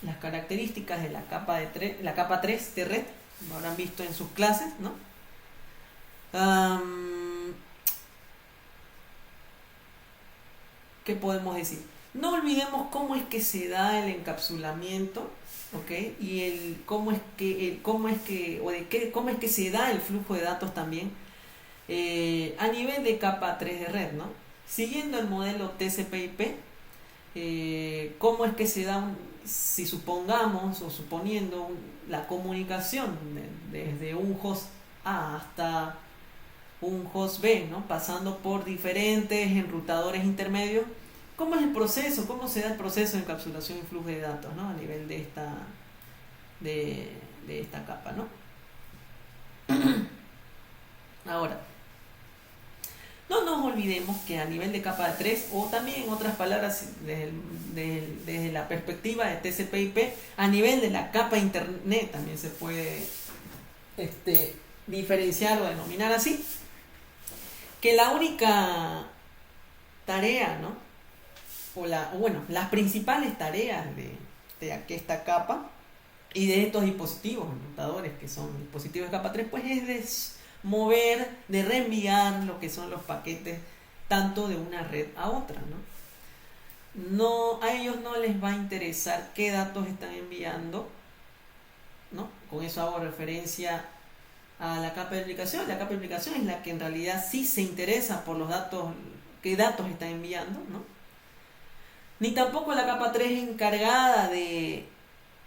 las características de la capa 3 de red, lo habrán visto en sus clases, ¿no? ¿Qué podemos decir? No olvidemos cómo es que se da el encapsulamiento, ¿ok? Y cómo es que se da el flujo de datos también a nivel de capa 3 de red, ¿no? Siguiendo el modelo TCP/IP, cómo es que se da, si supongamos o suponiendo la comunicación desde un host A hasta un host B, ¿no? Pasando por diferentes enrutadores intermedios. ¿Cómo es el proceso? ¿Cómo se da el proceso de encapsulación y flujo de datos, ¿no? A nivel de esta capa, ¿no? Ahora, no nos olvidemos que a nivel de capa 3, o también en otras palabras, desde la perspectiva de TCP/IP, a nivel de la capa internet también se puede diferenciar o denominar así, que la única tarea, ¿no? Las principales tareas de esta capa y de estos dispositivos enrutadores que son dispositivos de capa 3, pues es de mover, de reenviar lo que son los paquetes tanto de una red a otra, ¿no? A ellos no les va a interesar qué datos están enviando, ¿no? Con eso hago referencia a la capa de aplicación. La capa de aplicación es la que en realidad sí se interesa por los datos, qué datos están enviando, ¿no? Ni tampoco la capa 3 es encargada de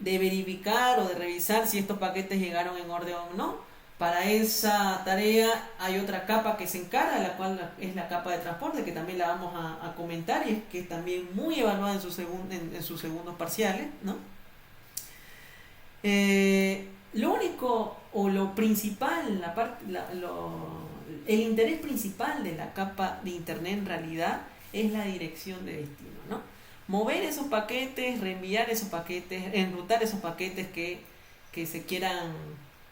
verificar o de revisar si estos paquetes llegaron en orden o no. Para esa tarea hay otra capa que se encarga, la cual es la capa de transporte, que también la vamos a comentar, y es que es también muy evaluada en sus segundos parciales, ¿no? Lo único o lo principal, el interés principal de la capa de internet en realidad es la dirección de destino, ¿no? Mover esos paquetes, reenviar esos paquetes, enrutar esos paquetes que se quieran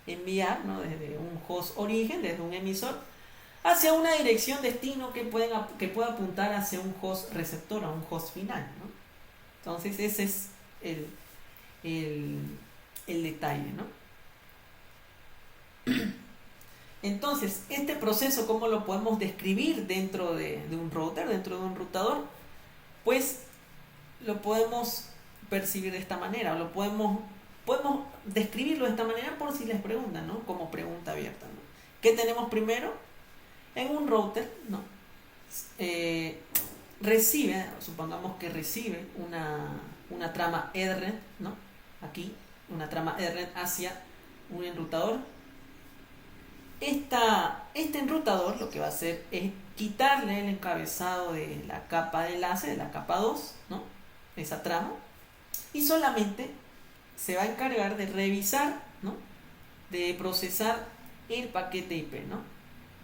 enviar, ¿no? Desde un host origen, desde un emisor, hacia una dirección destino que pueda apuntar hacia un host receptor, a un host final, ¿no? Entonces ese es el detalle, ¿no? Entonces, este proceso, ¿cómo lo podemos describir dentro de un router, dentro de un routador? Pues lo podemos percibir de esta manera, o lo podemos describirlo de esta manera por si les preguntan, ¿no? Como pregunta abierta, ¿no? ¿Qué tenemos primero? En un router, ¿no? Supongamos que recibe una trama Ethernet, ¿no? Aquí, una trama Ethernet hacia un enrutador. Este enrutador lo que va a hacer es quitarle el encabezado de la capa de enlace, de la capa 2, ¿no? Esa trama, y solamente se va a encargar de revisar, ¿no? De procesar el paquete IP, ¿no?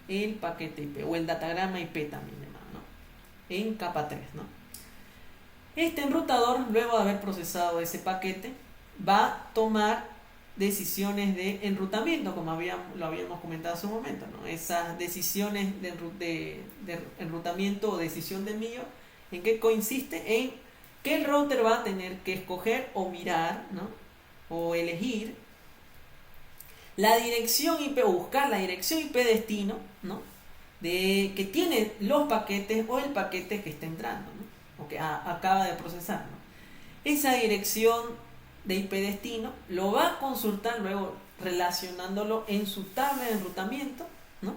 El paquete IP o el datagrama IP también, ¿no? En capa 3, ¿no? Este enrutador, luego de haber procesado ese paquete, va a tomar decisiones de enrutamiento, como lo habíamos comentado hace un momento, ¿no? Esas decisiones de enrutamiento o decisión de envío, ¿en qué consiste? En que el router va a tener que escoger o mirar, ¿no? O elegir la dirección IP, o buscar la dirección IP destino, ¿no? Que tiene los paquetes o el paquete que está entrando, ¿no? O que acaba de procesar, ¿no? Esa dirección de IP destino lo va a consultar luego relacionándolo en su tabla de enrutamiento, ¿no?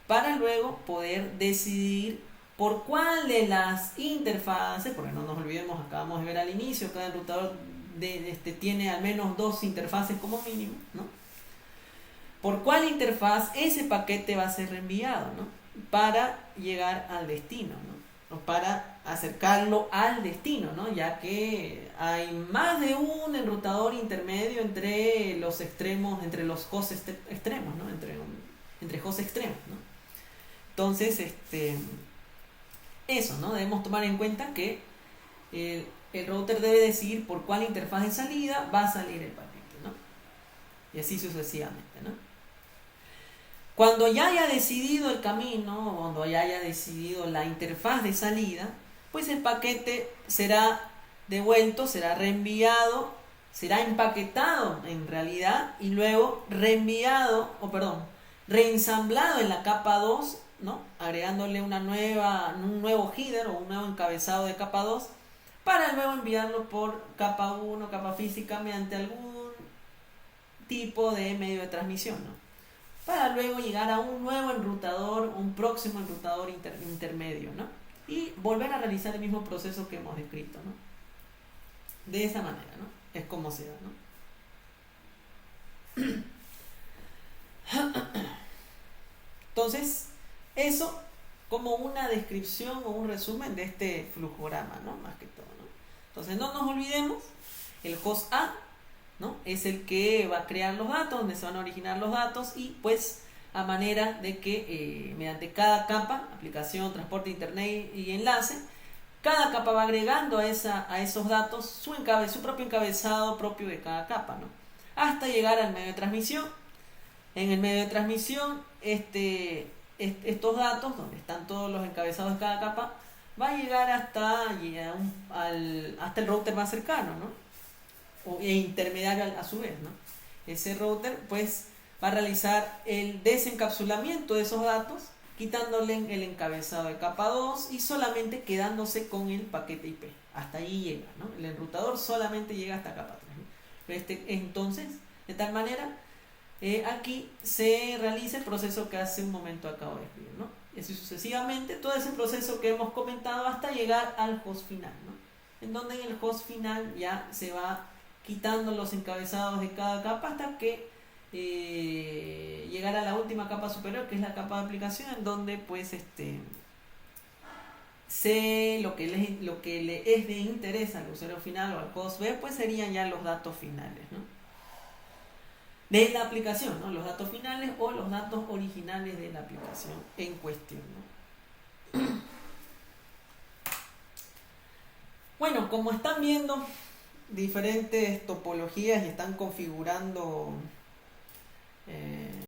Para luego poder decidir por cuál de las interfaces, porque no nos olvidemos, acabamos de ver al inicio, cada enrutador tiene al menos 2 interfaces como mínimo, ¿no? Por cuál interfaz ese paquete va a ser reenviado, ¿no? Para llegar al destino, ¿no? O para acercarlo al destino, ¿no? Ya que hay más de un enrutador intermedio entre los extremos, entre los hosts extremos, ¿no? Entre hosts extremos, ¿no? Entonces, eso, ¿no? Debemos tomar en cuenta que el router debe decidir por cuál interfaz de salida va a salir el paquete, ¿no? Y así sucesivamente, ¿no? Cuando ya haya decidido el camino, cuando ya haya decidido la interfaz de salida, pues el paquete será devuelto, será reenviado, será empaquetado en realidad y luego reenviado, reensamblado en la capa 2, ¿no? Agregándole un nuevo header o un nuevo encabezado de capa 2 para luego enviarlo por capa 1, capa física, mediante algún tipo de medio de transmisión, ¿no? Para luego llegar a un nuevo enrutador, un próximo enrutador intermedio, ¿no? Y volver a realizar el mismo proceso que hemos descrito, ¿no? De esa manera, ¿no? Es como se da, ¿no? Entonces, eso como una descripción o un resumen de este flujograma, ¿no? Más que todo, ¿no? Entonces, no nos olvidemos, el host A, ¿no? Es el que va a crear los datos, donde se van a originar los datos y pues a manera de que mediante cada capa, aplicación, transporte, internet y enlace, cada capa va agregando a esos datos su propio encabezado propio de cada capa, ¿no? Hasta llegar al medio de transmisión. En el medio de transmisión, estos datos, donde están todos los encabezados de cada capa, va a llegar hasta el router más cercano, ¿no? E intermediario a su vez, ¿no? Ese router pues va a realizar el desencapsulamiento de esos datos, quitándole el encabezado de capa 2 y solamente quedándose con el paquete IP. Hasta ahí llega, ¿no? El enrutador solamente llega hasta capa 3, ¿no? Entonces, de tal manera, aquí se realiza el proceso que hace un momento acabo de escribir, ¿no? Y así sucesivamente, todo ese proceso que hemos comentado hasta llegar al host final, ¿no? En donde en el host final ya se va quitando los encabezados de cada capa hasta que llegar a la última capa superior, que es la capa de aplicación, en donde pues lo que le es de interés al usuario final o al host B, pues serían ya los datos finales, ¿no? De la aplicación, ¿no? Los datos finales o los datos originales de la aplicación en cuestión, ¿no? Bueno, como están viendo diferentes topologías y están configurando